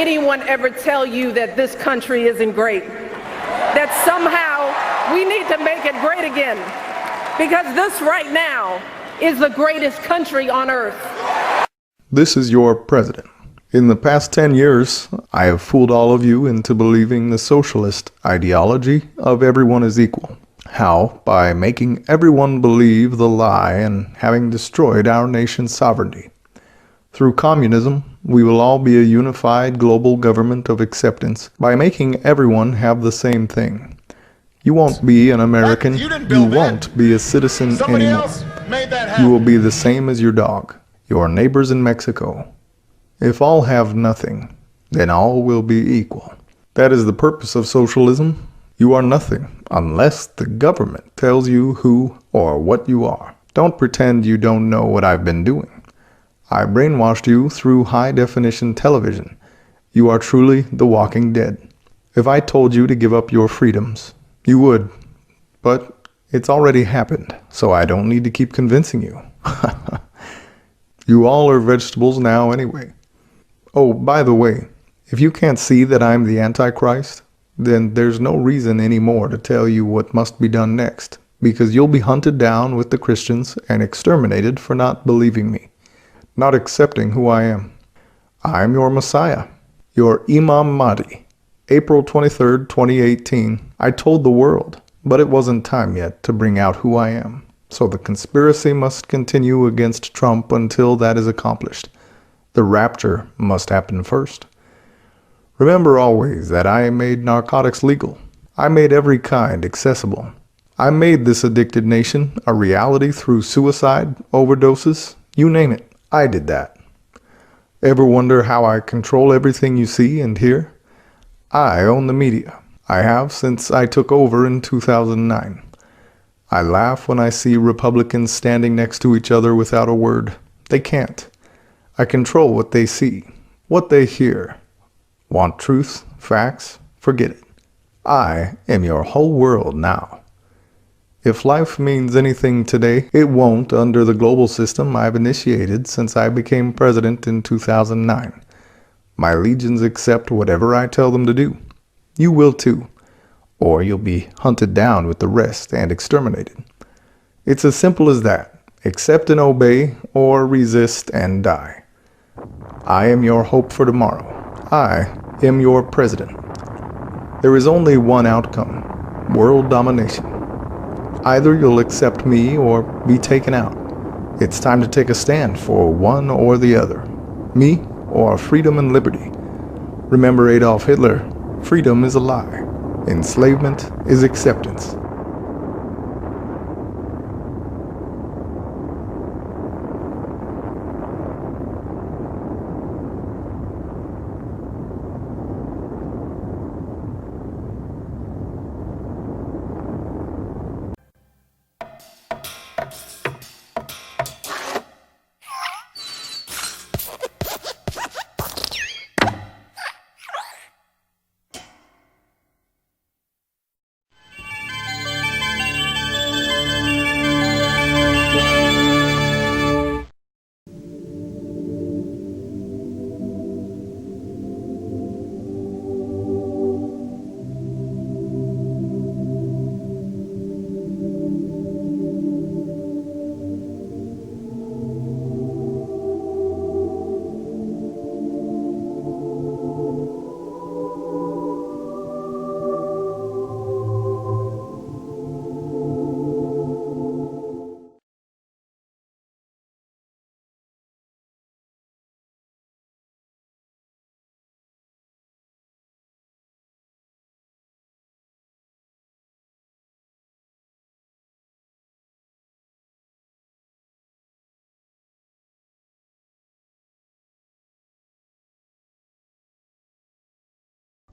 anyone ever tell you that this country isn't great, that somehow we need to make it great again, because this right now is the greatest country on earth. This is your president. In the past 10 years, I have fooled all of you into believing the socialist ideology of everyone is equal. How? By making everyone believe the lie and having destroyed our nation's sovereignty. Through communism, we will all be a unified global government of acceptance by making everyone have the same thing. You won't be an American, you won't be a citizen anymore. You will be the same as your dog, your neighbors in Mexico. If all have nothing, then all will be equal. That is the purpose of socialism. You are nothing unless the government tells you who or what you are. Don't pretend you don't know what I've been doing. I brainwashed you through high-definition television. You are truly the walking dead. If I told you to give up your freedoms, you would. But it's already happened, so I don't need to keep convincing you. You all are vegetables now anyway. Oh, by the way, if you can't see that I'm the Antichrist, then there's no reason anymore to tell you what must be done next, because you'll be hunted down with the Christians and exterminated for not believing me, not accepting who I am. I'm your Messiah, your Imam Mahdi. April 23rd, 2018, I told the world, but it wasn't time yet to bring out who I am. So the conspiracy must continue against Trump until that is accomplished. The rapture must happen first. Remember always that I made narcotics legal. I made every kind accessible. I made this addicted nation a reality through suicide, overdoses, you name it. I did that. Ever wonder how I control everything you see and hear? I own the media. I have since I took over in 2009. I laugh when I see Republicans standing next to each other without a word. They can't. I control what they see, what they hear. Want truth, facts? Forget it. I am your whole world now. If life means anything today, it won't under the global system I've initiated since I became president in 2009. My legions accept whatever I tell them to do. You will too, or you'll be hunted down with the rest and exterminated. It's as simple as that. Accept and obey, or resist and die. I am your hope for tomorrow. I am your president. There is only one outcome: world domination. Either you'll accept me or be taken out. It's time to take a stand for one or the other. Me or freedom and liberty. Remember Adolf Hitler, freedom is a lie. Enslavement is acceptance.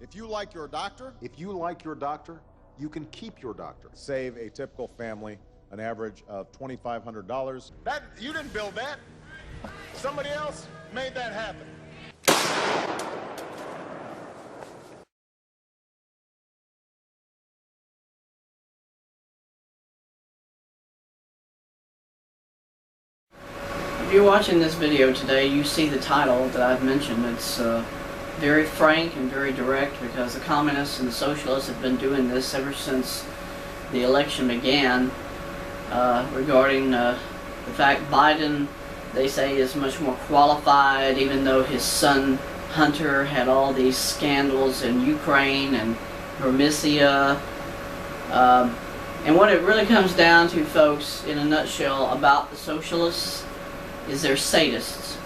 If you like your doctor, you can keep your doctor. Save a typical family an average of $2,500. That you didn't build that. Somebody else made that happen. If you're watching this video today, you see the title that I've mentioned. It's very frank and very direct, because the communists and the socialists have been doing this ever since the election began, regarding the fact Biden, they say, is much more qualified, even though his son Hunter had all these scandals in Ukraine and Burmisia. And what it really comes down to, folks, in a nutshell, about the socialists is they're sadists.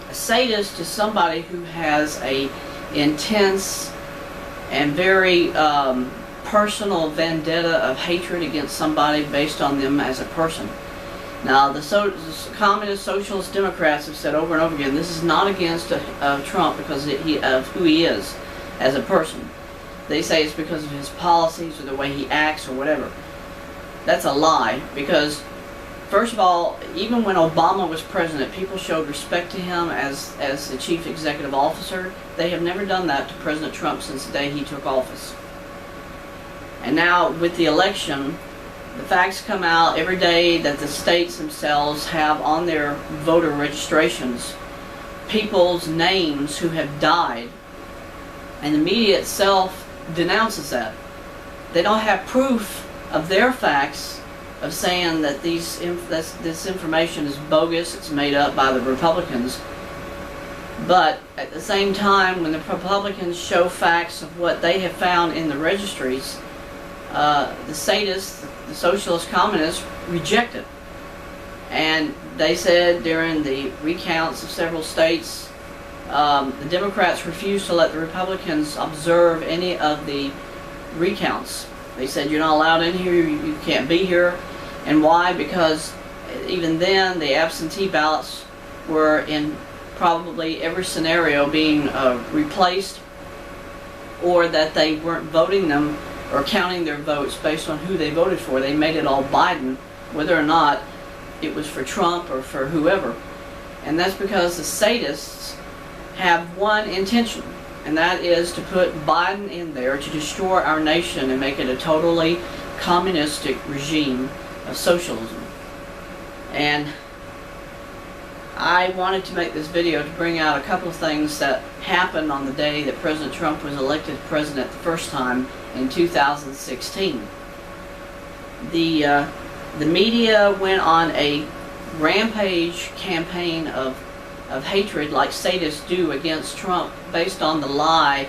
A sadist is somebody who has a intense and very personal vendetta of hatred against somebody based on them as a person. Now, the communist, socialist, Democrats have said over and over again, this is not against Trump because of who he is as a person. They say it's because of his policies or the way he acts or whatever. That's a lie, because first of all, even when Obama was president, people showed respect to him as the chief executive officer. They have never done that to President Trump since the day he took office. And now with the election, the facts come out every day that the states themselves have on their voter registrations people's names who have died, and the media itself denounces that. They don't have proof of their facts of saying that this information is bogus, it's made up by the Republicans. But at the same time, when the Republicans show facts of what they have found in the registries, the sadists, the socialist communists, reject it. And they said during the recounts of several states, the Democrats refused to let the Republicans observe any of the recounts. They said, you're not allowed in here, you can't be here. And why? Because even then the absentee ballots were in probably every scenario being replaced, or that they weren't voting them or counting their votes based on who they voted for. They made it all Biden, whether or not it was for Trump or for whoever. And that's because the sadists have one intention, and that is to put Biden in there to destroy our nation and make it a totally communistic regime of socialism. And I wanted to make this video to bring out a couple of things that happened on the day that President Trump was elected president the first time in 2016. The media went on a rampage campaign of hatred, like sadists do, against Trump, based on the lie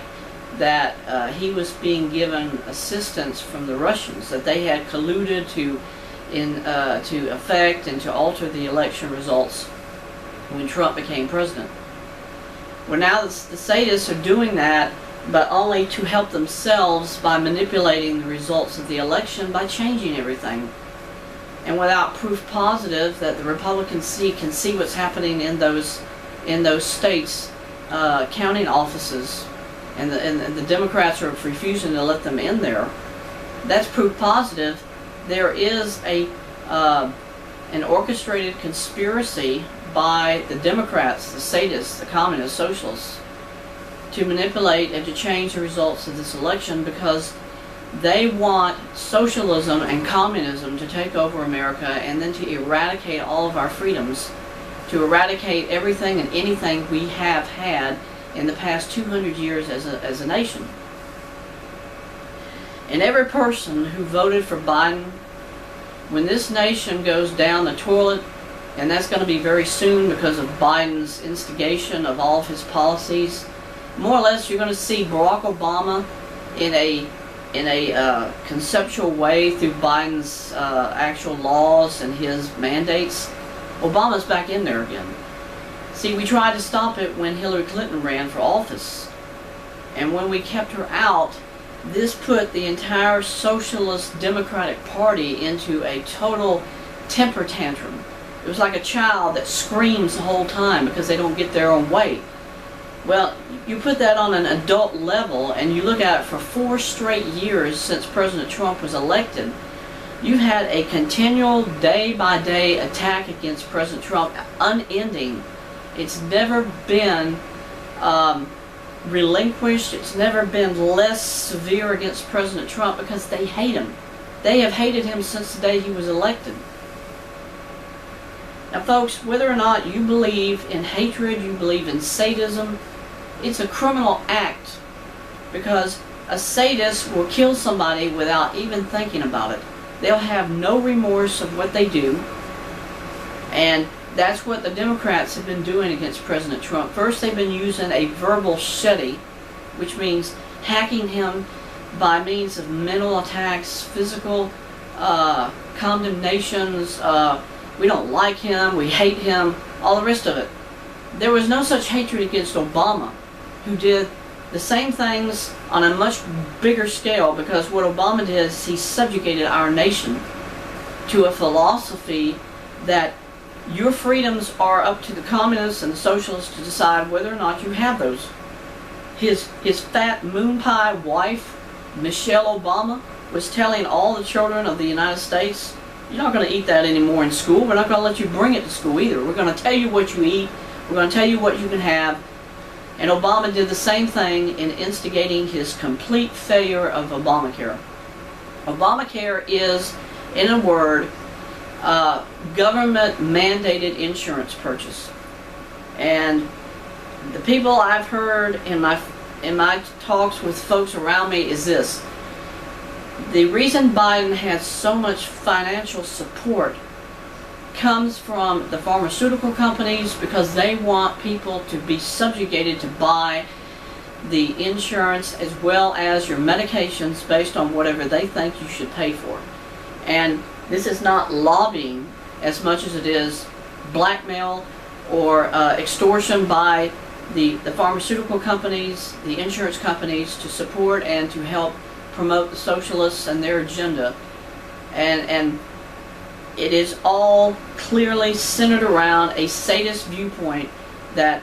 that he was being given assistance from the Russians, that they had colluded to affect and to alter the election results when Trump became president. Well, now the sadists are doing that, but only to help themselves by manipulating the results of the election by changing everything, and without proof positive that the Republicans can see what's happening in those states, counting offices, and the Democrats are refusing to let them in there. That's proof positive. There is an orchestrated conspiracy by the Democrats, the sadists, the communists, socialists, to manipulate and to change the results of this election, because they want socialism and communism to take over America, and then to eradicate all of our freedoms, to eradicate everything and anything we have had in the past 200 years as a nation. And every person who voted for Biden, when this nation goes down the toilet, and that's going to be very soon because of Biden's instigation of all of his policies, more or less you're going to see Barack Obama in a conceptual way through Biden's actual laws and his mandates. Obama's back in there again. See, we tried to stop it when Hillary Clinton ran for office, and when we kept her out, this put the entire Socialist Democratic Party into a total temper tantrum. It was like a child that screams the whole time because they don't get their own way. Well, you put that on an adult level, and you look at it for 4 straight years since President Trump was elected. You've had a continual day-by-day attack against President Trump, unending. It's never been relinquished. It's never been less severe against President Trump, because they hate him. They have hated him since the day he was elected. Now, folks, whether or not you believe in hatred, you believe in sadism, it's a criminal act, because a sadist will kill somebody without even thinking about it. They'll have no remorse of what they do, and that's what the Democrats have been doing against President Trump. First, they've been using a verbal shetty, which means hacking him by means of mental attacks, physical condemnations, we don't like him, we hate him, all the rest of it. There was no such hatred against Obama, who did the same things on a much bigger scale, because what Obama did is he subjugated our nation to a philosophy that your freedoms are up to the communists and the socialists to decide whether or not you have those. His fat moon pie wife, Michelle Obama, was telling all the children of the United States, you're not going to eat that anymore in school. We're not going to let you bring it to school either. We're going to tell you what you eat. We're going to tell you what you can have. And Obama did the same thing in instigating his complete failure of Obamacare. Obamacare is, in a word, government-mandated insurance purchase. And the people I've heard in my talks with folks around me is this: the reason Biden has so much financial support comes from the pharmaceutical companies, because they want people to be subjugated to buy the insurance as well as your medications based on whatever they think you should pay for. And this is not lobbying as much as it is blackmail or extortion by the pharmaceutical companies, the insurance companies, to support and to help promote the socialists and their agenda. And it is all clearly centered around a sadist viewpoint that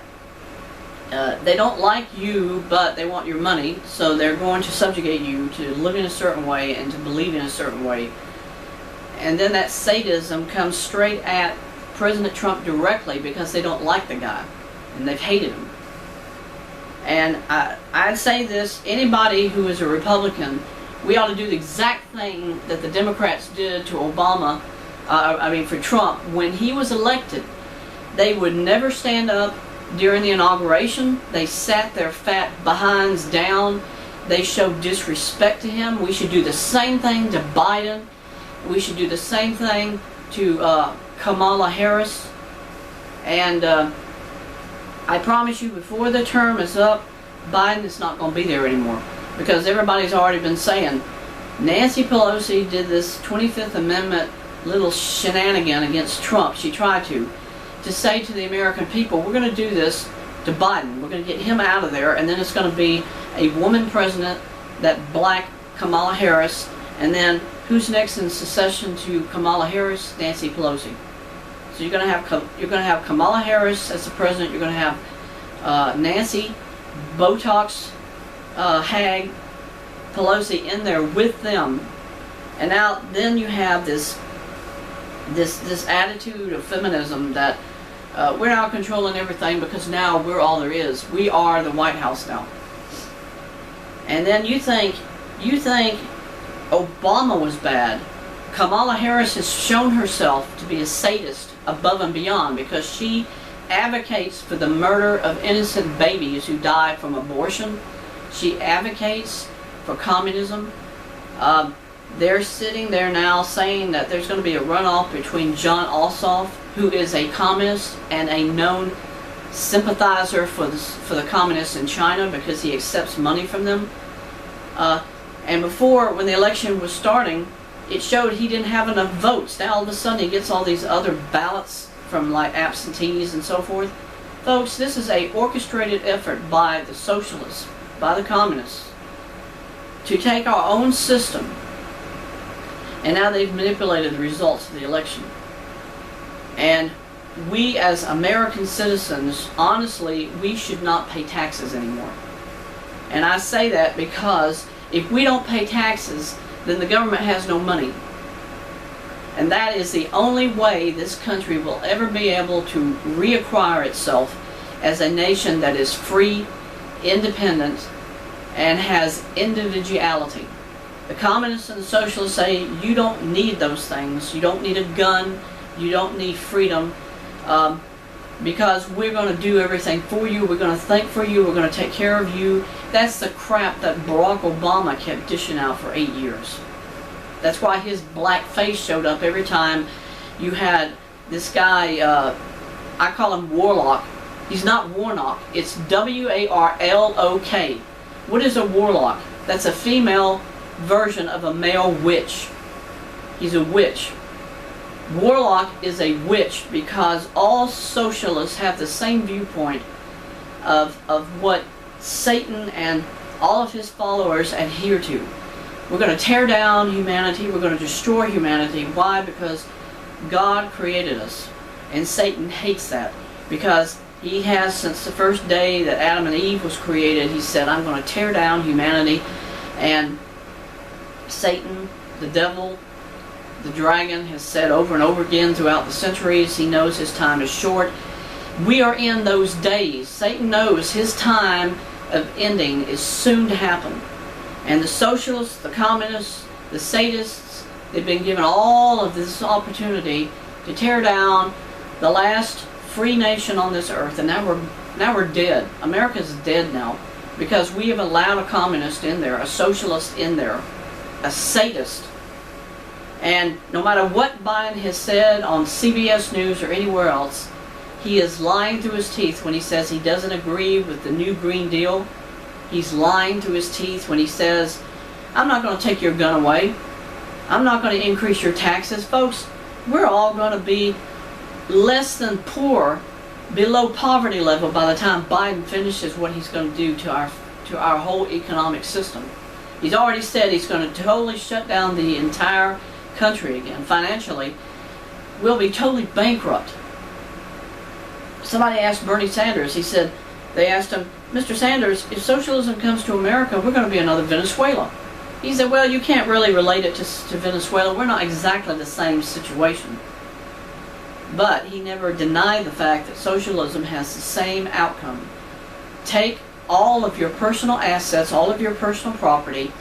they don't like you, but they want your money, so they're going to subjugate you to live in a certain way and to believe in a certain way. And then that sadism comes straight at President Trump directly, because they don't like the guy and they've hated him. And I'd say this: anybody who is a Republican, we ought to do the exact thing that the Democrats did to Obama, for Trump, when he was elected. They would never stand up during the inauguration. They sat their fat behinds down. They showed disrespect to him. We should do the same thing to Biden. We should do the same thing to Kamala Harris. And I promise you, before the term is up, Biden is not going to be there anymore, because everybody's already been saying Nancy Pelosi did this 25th Amendment little shenanigan against Trump. She tried to say to the American people, we're going to do this to Biden. We're going to get him out of there, and then it's going to be a woman president, that black Kamala Harris, and then who's next in succession to Kamala Harris? Nancy Pelosi. So you're going to have Kamala Harris as the president. You're going to have Nancy Botox hag Pelosi in there with them, and now then you have this attitude of feminism that we're now controlling everything, because now we're all there is. We are the White House now. And then you think Obama was bad. Kamala Harris has shown herself to be a sadist above and beyond, because she advocates for the murder of innocent babies who die from abortion. She advocates for communism. They're sitting there now saying that there's going to be a runoff between John Ossoff, who is a communist and a known sympathizer for the communists in China, because he accepts money from them. And before, when the election was starting, it showed he didn't have enough votes. Now all of a sudden he gets all these other ballots from like absentees and so forth. Folks, this is a orchestrated effort by the socialists, by the communists, to take our own system, and now they've manipulated the results of the election. And we as American citizens, honestly, we should not pay taxes anymore. And I say that because if we don't pay taxes, then the government has no money. And that is the only way this country will ever be able to reacquire itself as a nation that is free, independent, and has individuality. The communists and the socialists say you don't need those things. You don't need a gun. You don't need freedom. because we're going to do everything for you, we're going to think for you, we're going to take care of you. That's the crap that Barack Obama kept dishing out for 8 years. That's why his black face showed up every time you had this guy, I call him Warlock. He's not Warnock, it's W-A-R-L-O-K. What is a warlock? That's a female version of a male witch. He's a witch. Warlock is a witch because all socialists have the same viewpoint of what Satan and all of his followers adhere to. We're going to tear down humanity. We're going to destroy humanity. Why? Because God created us. And Satan hates that. Because he has, since the first day that Adam and Eve was created, he said, I'm going to tear down humanity. And Satan, the devil, the dragon, has said over and over again throughout the centuries, he knows his time is short. We are in those days. Satan knows his time of ending is soon to happen. And the socialists, the communists, the sadists, they've been given all of this opportunity to tear down the last free nation on this earth. And now we're dead. America's dead now because we have allowed a communist in there, a socialist in there, a sadist. And no matter what Biden has said on CBS News or anywhere else, he is lying through his teeth when he says he doesn't agree with the new Green Deal. He's lying through his teeth when he says, I'm not going to take your gun away. I'm not going to increase your taxes. Folks, we're all going to be less than poor, below poverty level by the time Biden finishes what he's going to do to our whole economic system. He's already said he's going to totally shut down the entire country again. Financially, we'll be totally bankrupt. Somebody asked Bernie Sanders, they asked him, Mr. Sanders, if socialism comes to America, we're going to be another Venezuela. He said, well, you can't really relate it to Venezuela. We're not exactly the same situation. But he never denied the fact that socialism has the same outcome. Take all of your personal assets, all of your personal property,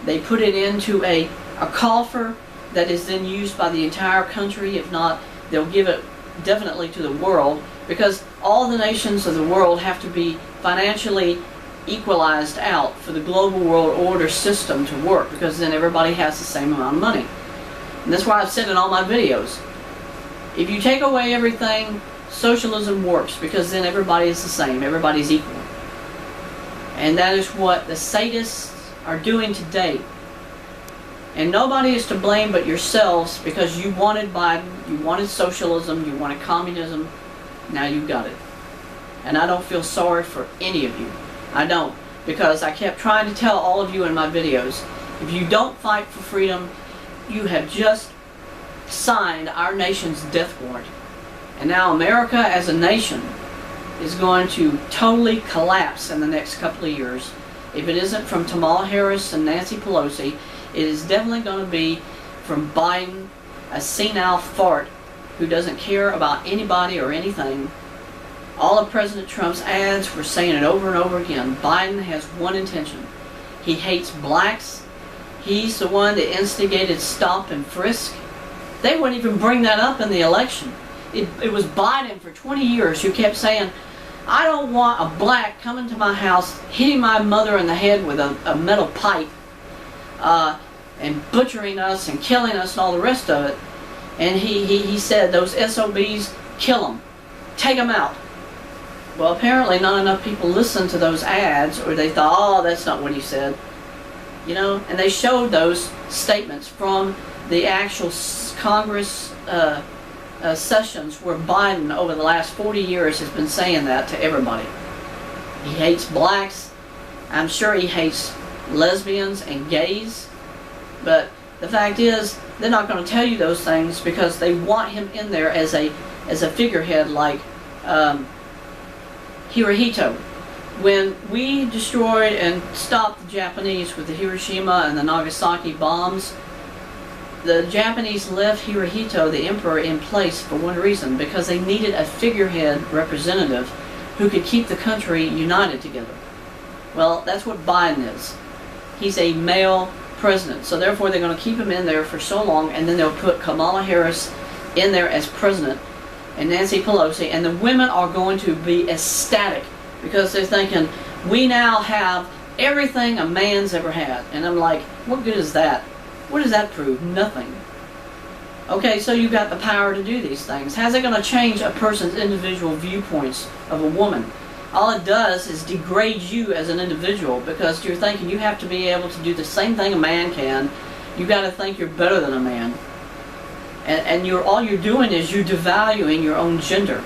they put it into a coffer that is then used by the entire country. If not, they'll give it definitely to the world, because all the nations of the world have to be financially equalized out for the global world order system to work, because then everybody has the same amount of money. And that's why I've said in all my videos, if you take away everything, socialism works, because then everybody is the same, everybody's equal. And that is what the sadists are doing today. And nobody is to blame but yourselves, because you wanted Biden, you wanted socialism, you wanted communism. Now you got it. And I don't feel sorry for any of you. I don't. Because I kept trying to tell all of you in my videos, if you don't fight for freedom, you have just signed our nation's death warrant. And now America as a nation is going to totally collapse in the next couple of years. If it isn't from Kamala Harris and Nancy Pelosi, it is definitely going to be from Biden, a senile fart who doesn't care about anybody or anything. All of President Trump's ads were saying it over and over again. Biden has one intention. He hates blacks. He's the one that instigated stop and frisk. They wouldn't even bring that up in the election. It was Biden for 20 years who kept saying, I don't want a black coming to my house, hitting my mother in the head with a metal pipe, and butchering us and killing us and all the rest of it. And he said, those SOBs, kill them. Take them out. Well, apparently not enough people listened to those ads, or they thought, oh, that's not what he said. You know, and they showed those statements from the actual Congress sessions where Biden over the last 40 years has been saying that to everybody. He hates blacks. I'm sure he hates lesbians and gays. But the fact is, they're not going to tell you those things because they want him in there as a figurehead like Hirohito. When we destroyed and stopped the Japanese with the Hiroshima and the Nagasaki bombs, the Japanese left Hirohito, the emperor, in place for one reason, because they needed a figurehead representative who could keep the country united together. Well, that's what Biden is. He's a male president, so therefore they're going to keep him in there for so long, and then they'll put Kamala Harris in there as president. and Nancy Pelosi, and the women are going to be ecstatic because they're thinking, we now have everything a man's ever had. And I'm like, what good is that? What does that prove? Nothing. Okay, so you've got the power to do these things. How's it going to change a person's individual viewpoints of a woman? All it does is degrade you as an individual, because you're thinking you have to be able to do the same thing a man can. You got to think you're better than a man. And all you're doing is you're devaluing your own gender,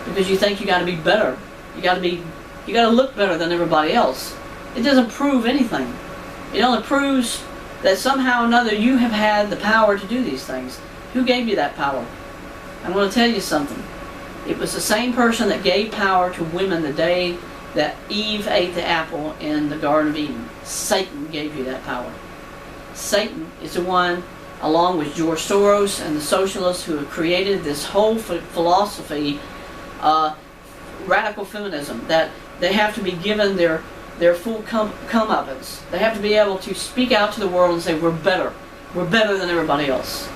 because you think you got to be better. You got to look better than everybody else. It doesn't prove anything. It only proves that somehow or another you have had the power to do these things. Who gave you that power? I'm going to tell you something. It was the same person that gave power to women the day that Eve ate the apple in the Garden of Eden. Satan gave you that power. Satan is the one, along with George Soros and the socialists, who have created this whole philosophy, radical feminism, that they have to be given their full comeuppance. They have to be able to speak out to the world and say, we're better. We're better than everybody else.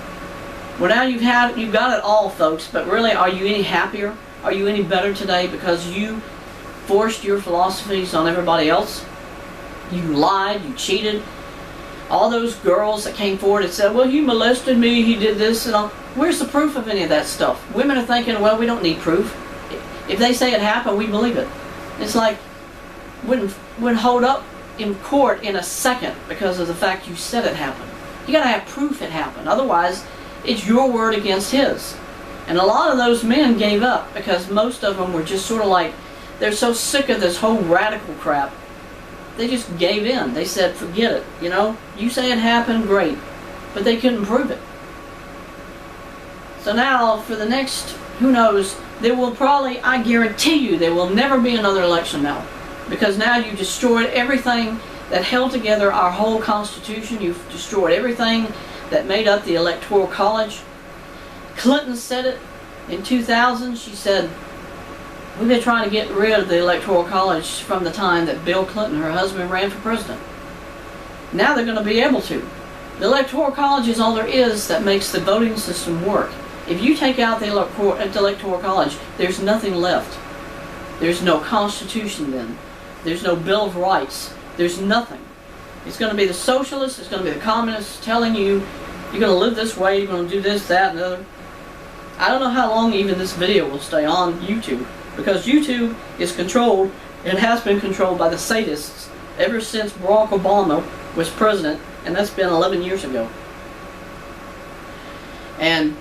Well, now you've got it all, folks, but really, are you any happier? Are you any better today because you forced your philosophies on everybody else? You lied, you cheated. All those girls that came forward and said, well, he molested me, he did this and all. Where's the proof of any of that stuff? Women are thinking, well, we don't need proof. If they say it happened, we believe it. It's like, wouldn't hold up in court in a second because of the fact you said it happened. You got to have proof it happened. Otherwise, it's your word against his. And a lot of those men gave up because most of them were just sort of like, they're so sick of this whole radical crap. They just gave in. They said, forget it. You know, you say it happened, great. But they couldn't prove it. So now, for the next, who knows, there will probably, I guarantee you, there will never be another election now. Because now you've destroyed everything that held together our whole Constitution. You've destroyed everything that made up the Electoral College. Clinton said it in 2000. She said, we've been trying to get rid of the Electoral College from the time that Bill Clinton, her husband, ran for president. Now they're going to be able to. The Electoral College is all there is that makes the voting system work. If you take out the Electoral College, there's nothing left. There's no Constitution then. There's no Bill of Rights. There's nothing. It's going to be the socialists, it's going to be the communists telling you, you're going to live this way, you're going to do this, that, and the other. I don't know how long even this video will stay on YouTube, because YouTube is controlled, and has been controlled by the Sadists ever since Barack Obama was president, and that's been 11 years ago. And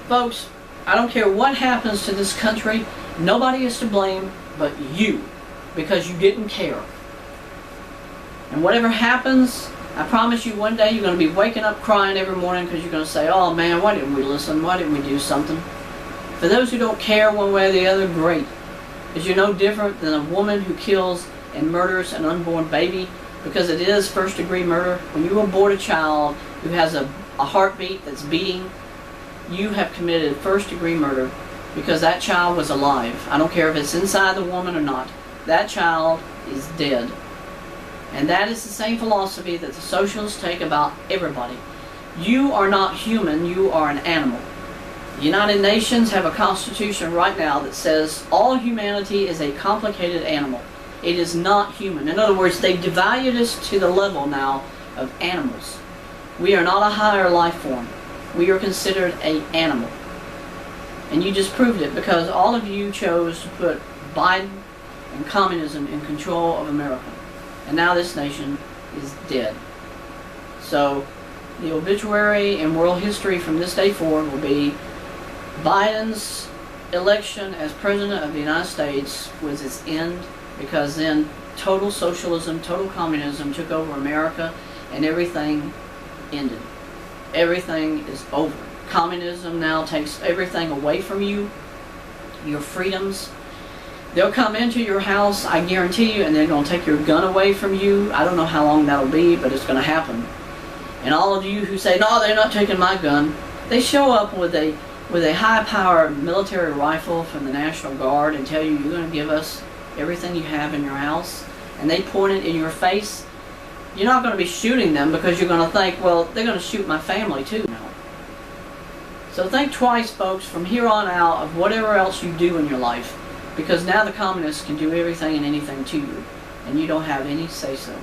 folks, I don't care what happens to this country, nobody is to blame but you, because you didn't care. And whatever happens, I promise you one day you're going to be waking up crying every morning because you're going to say, oh man, why didn't we listen? Why didn't we do something? For those who don't care one way or the other, great. Because you're no different than a woman who kills and murders an unborn baby, because it is first-degree murder. When you abort a child who has a heartbeat that's beating, you have committed first-degree murder because that child was alive. I don't care if it's inside the woman or not. That child is dead. And that is the same philosophy that the socialists take about everybody. You are not human, you are an animal. The United Nations have a constitution right now that says all humanity is a complicated animal. It is not human. In other words, they've devalued us to the level now of animals. We are not a higher life form. We are considered an animal. And you just proved it because all of you chose to put Biden and communism in control of America. And now this nation is dead. So the obituary in world history from this day forward will be Biden's election as President of the United States was its end, because then total socialism, total communism took over America and everything ended. Everything is over. Communism now takes everything away from you, your freedoms. They'll come into your house, I guarantee you, and they're going to take your gun away from you. I don't know how long that'll be, but it's going to happen. And all of you who say, no, they're not taking my gun, they show up with a high-powered military rifle from the National Guard and tell you, you're going to give us everything you have in your house, and they point it in your face. You're not going to be shooting them because you're going to think, well, they're going to shoot my family too now. So think twice, folks, from here on out of whatever else you do in your life, because now the communists can do everything and anything to you, and you don't have any say-so.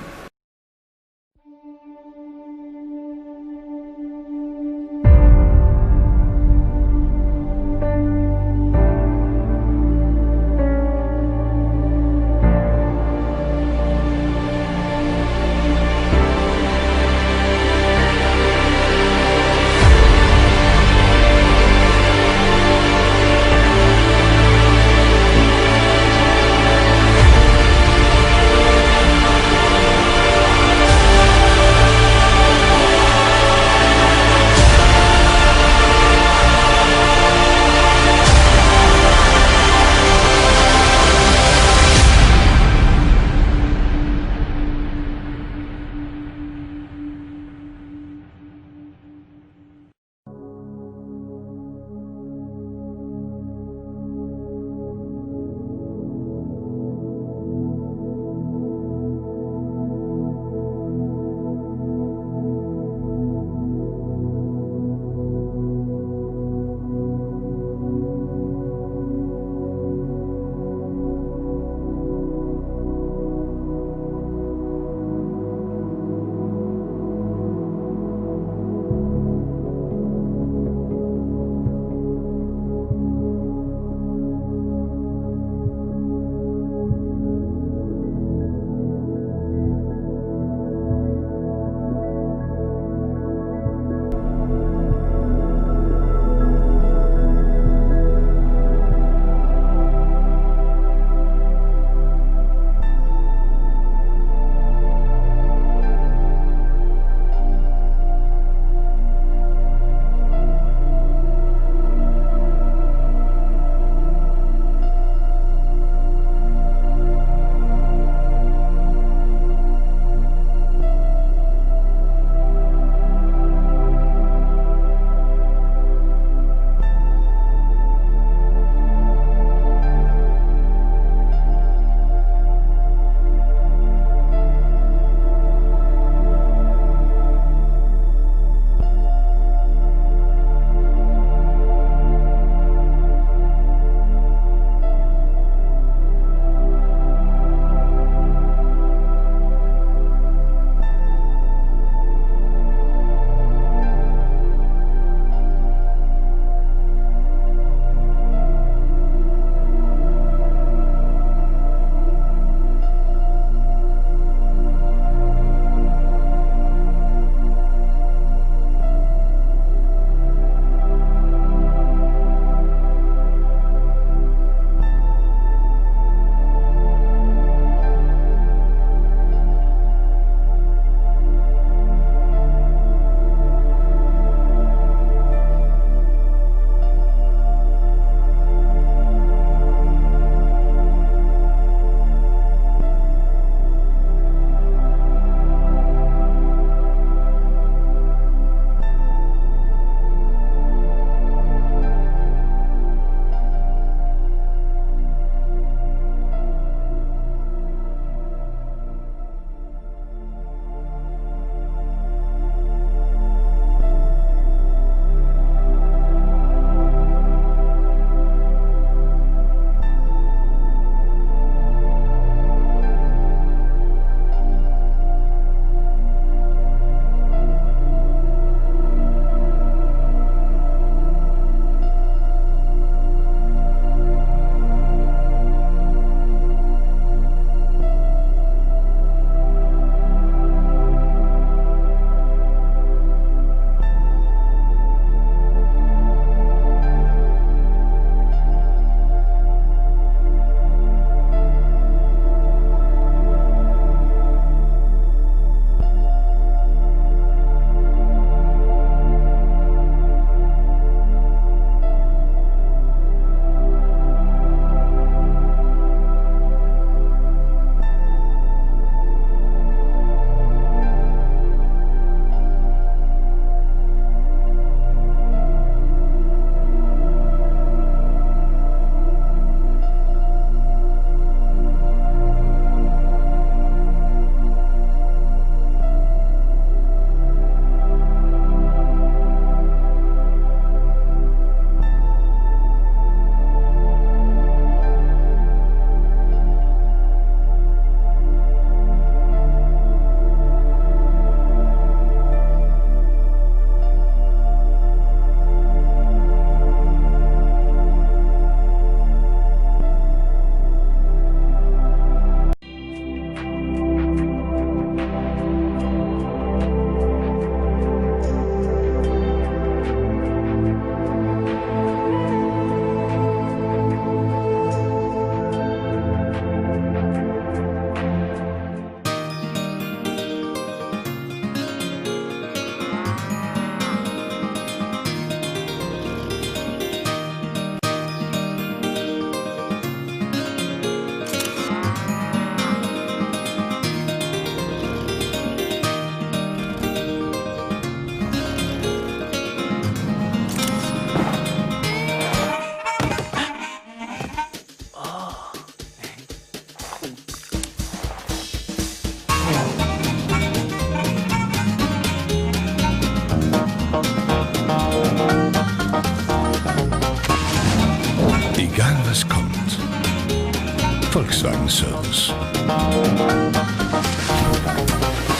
Volkswagen Service.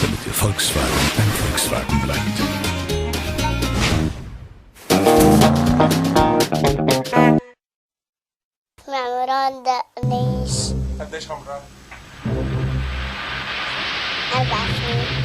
Damit Ihr Volkswagen ein Volkswagen bleibt. معمران دقنيش قديش عمرك؟ 4 سنين